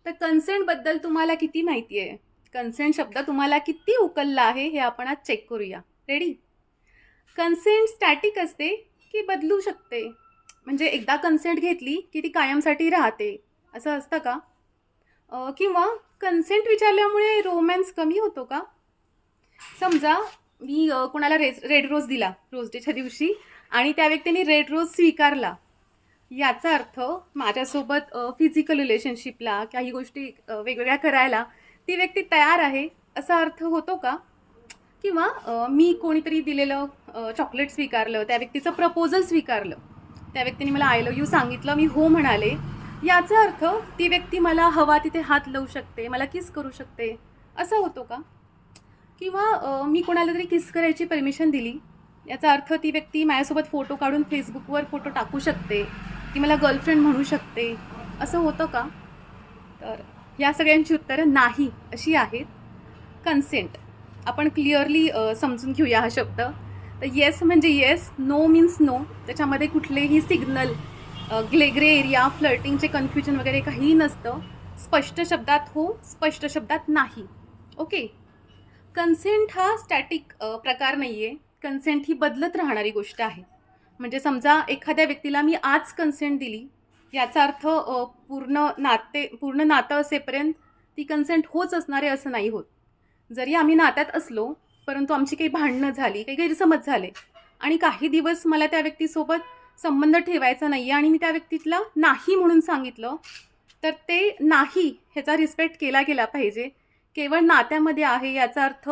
तर कन्सेंटबद्दल तुम्हाला किती माहिती आहे? कन्सेंट शब्द तुम्हाला किती उकलला आहे हे आपण आज चेक करूया. रेडी? कन्सेंट स्टॅटिक असते की बदलू शकते? म्हणजे एकदा कन्सेंट घेतली की ती कायमसाठी राहते, असं असतं का? किंवा कन्सेंट विचारल्यामुळे रोमॅन्स कमी होतो का? समजा मी कोणाला रेड रोज दिला रोज डेच्या दिवशी आणि त्या व्यक्तीने रेड रोज स्वीकारला. याचा अर्थ माझ्यासोबत फिजिकल रिलेशनशिपला काही गोष्टी वेगवेगळ्या करायला ती व्यक्ती तयार आहे, असा अर्थ होतो का? किंवा मी कोणीतरी दिलेलं चॉकलेट स्वीकारलं, त्या व्यक्तीचं प्रपोजल स्वीकारलं, त्या व्यक्तीने मला आय लव्ह यू सांगितलं, मी हो म्हणाले, याचा अर्थ ती व्यक्ती मला हवा तिथे हात लावू शकते, मला किस करू शकते, असं होतो का? किंवा मी कोणाला तरी किस करायची परमिशन दिली, याचा अर्थ ती व्यक्ती माझ्यासोबत फोटो काढून फेसबुकवर फोटो टाकू शकते, ती मला गर्लफ्रेंड म्हणू शकते, असं होतं का? तर या सगळ्यांची उत्तरं नाही अशी आहेत. कन्सेंट आपण क्लिअरली समजून घेऊया हा शब्द. तर येस म्हणजे येस, नो मीन्स नो. त्याच्यामध्ये कुठलेही सिग्नल, ग्रे एरिया, फ्लर्टिंगचे कन्फ्युजन वगैरे काहीही नसतं. स्पष्ट शब्दात हो, स्पष्ट शब्दात नाही. ओके. कन्सेंट हा स्टॅटिक प्रकार नाही आहे. कन्सेंट ही बदलत राहणारी गोष्ट आहे. म्हणजे समजा एखाद्या व्यक्तीला मी आज कन्सेंट दिली, याचा अर्थ पूर्ण नातं असेपर्यंत ती कन्सेंट होच असणार आहे असं नाही होत. जरी आम्ही नात्यात असलो, परंतु आमची काही भांडणं झाली, काही गैरसमज झाले आणि काही दिवस मला त्या व्यक्तीसोबत संबंध ठेवायचा नाही आहे आणि मी त्या व्यक्तीला नाही म्हणून सांगितलं, तर ते नाही ह्याचा रिस्पेक्ट केला गेला पाहिजे. केवळ नात्यामध्ये आहे याचा अर्थ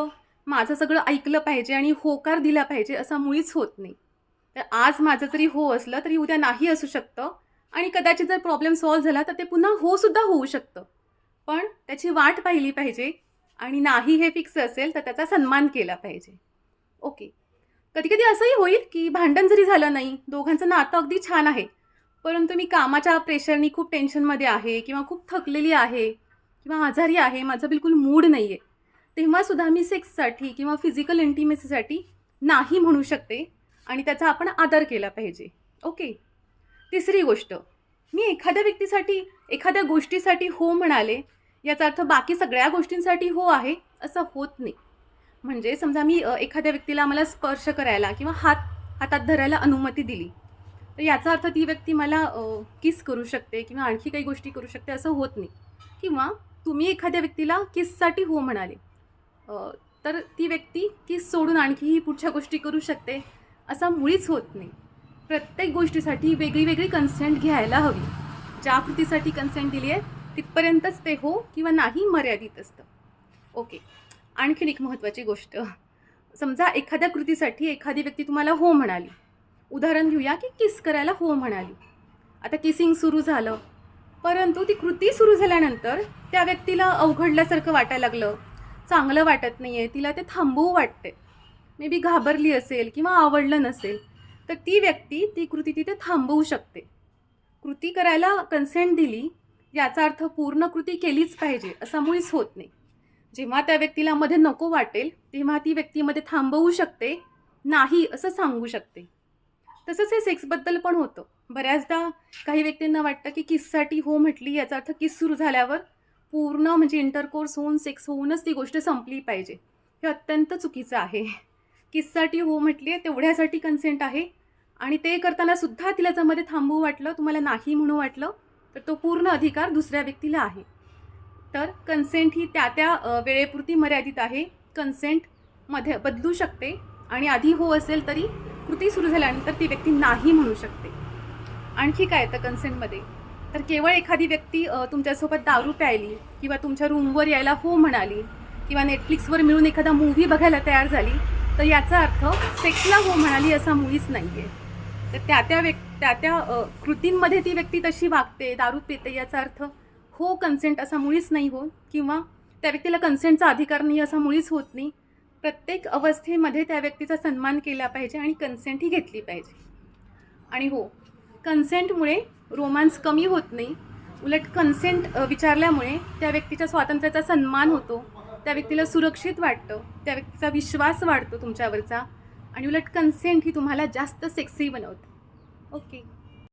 माझं सगळं ऐकलं पाहिजे आणि होकार दिला पाहिजे असं मुळीच होत नाही. तर आज माझं जरी हो असलं तरी उद्या नाही असू शकतं आणि कदाचित जर प्रॉब्लेम सॉल्व्ह झाला तर ते पुन्हा होसुद्धा होऊ शकतं. पण त्याची वाट पाहिली पाहिजे आणि नाही हे फिक्स असेल तर त्याचा सन्मान केला पाहिजे. ओके. कधी-कधी असंही होईल की भांडण जरी झालं नाही, दोघांचं नातं अगदी छान आहे, परंतु मी कामाच्या प्रेशरनी खूप टेन्शनमध्ये आहे किंवा खूप थकलेली आहे किंवा आजारी आहे, माझा बिलकुल मूड नाही आहे. तेव्हासुद्धा मी सेक्ससाठी किंवा फिजिकल इंटिमेसीसाठी नाही म्हणू शकते आणि त्याचा आपण आदर केला पाहिजे. ओके. तिसरी गोष्ट, मी एखाद्या व्यक्तीसाठी, एखाद्या गोष्टीसाठी हो म्हणाले, याचा अर्थ बाकी सगळ्या गोष्टींसाठी हो आहे, असं होत नाही. म्हणजे समजा मी एखाद्या व्यक्तीला मला स्पर्श करायला किंवा हातात धरायला अनुमती दिली, तर याचा अर्थ ती व्यक्ती मला किस करू शकते किंवा आणखी काही गोष्टी करू शकते असं होत नाही. किंवा तुम्ही एखाद्या व्यक्तीला किससाठी हो म्हणाले, अ, तर ती व्यक्ती किस सोडून आणखीही पुढच्या गोष्टी करू शकते, असा मुळीच होत नाही. प्रत्येक गोष्टीसाठी वेगळी वेगळी कन्सेंट घ्यायला हवी. ज्या कृतीसाठी कन्सेंट दिली आहे तिथपर्यंतच ते हो किंवा नाही मर्यादित असतं. ओके. आणखीन एक महत्त्वाची गोष्ट, समजा एखाद्या कृतीसाठी एखादी व्यक्ती तुम्हाला हो म्हणाली. उदाहरण घेऊया की किस करायला हो म्हणाली. आता किसिंग सुरू झालं, परंतु ती कृती सुरू झाल्यानंतर त्या व्यक्तीला अवघडल्यासारखं वाटायला लागलं, चांगलं वाटत नाही आहे, तिला ते थांबवू वाटते, मे बी घाबरली असेल किंवा आवडलं नसेल, तर ती व्यक्ती ती कृती तिथे थांबवू शकते. कृती करायला कन्सेंट दिली, याचा अर्थ पूर्ण कृती केलीच पाहिजे असं मुळीच होत नाही. जेव्हा त्या व्यक्तीला मध्ये नको वाटेल, तेव्हा ती व्यक्तीमध्ये थांबवू शकते, नाही असं सांगू शकते. तसंच हे सेक्सबद्दल पण होतं. बऱ्याचदा काही व्यक्तींना वाटतं की किससाठी हो म्हटली, याचा अर्थ किस सुरू झाल्यावर पूर्ण म्हणजे इंटरकोर्स होऊन, सेक्स होऊनच ती गोष्ट संपली पाहिजे. हे अत्यंत चुकीचं आहे. किससाठी हो म्हटली आहे, तेवढ्यासाठी कन्सेंट आहे आणि ते करताना सुद्धा तिला जर मध्ये थांबवू वाटलं, तुम्हाला नाही म्हणू वाटलं, तर तो पूर्ण अधिकार दुसऱ्या व्यक्तीला आहे. तर कन्सेंट ही त्या वेळेपुरती मर्यादित आहे. कन्सेंटमध्ये बदलू शकते आणि आधी हो असेल तरी कृती सुरू झाल्यानंतर ती व्यक्ती नाही म्हणू शकते. आणखी काय येतं कन्सेंटमध्ये? तर केवळ एखादी व्यक्ती तुमच्यासोबत दारू प्यायली किंवा तुमच्या रूमवर यायला हो म्हणाली किंवा नेटफ्लिक्सवर मिळून एखादा मूव्ही बघायला तयार झाली, तर याचा अर्थ सेक्सला हो म्हणाली असा मुळीच नाही आहे. तर कृतींमध्ये ती व्यक्ती तशी वागते, दारू पिते, याचा अर्थ हो कन्सेंट असा मुळीच नाही होत किंवा त्या व्यक्तीला कन्सेंटचा अधिकार नाही असा मुळीच होत नाही. प्रत्येक अवस्थेमध्ये त्या व्यक्तीचा सन्मान केला पाहिजे आणि कन्सेंट ही घेतली पाहिजे. आणि हो, कन्सेंटमुळे रोमांस कमी होत नाही, उलट कन्सेंट विचारल्यामुळे त्या व्यक्तीच्या स्वातंत्र्याचा सन्मान होतो, त्या व्यक्तीला सुरक्षित वाटतं, त्या व्यक्तीचा विश्वास वाढतो तुमच्यावरचा आणि उलट कन्सेंट ही तुम्हाला जास्त सेक्सी बनवते. ओके.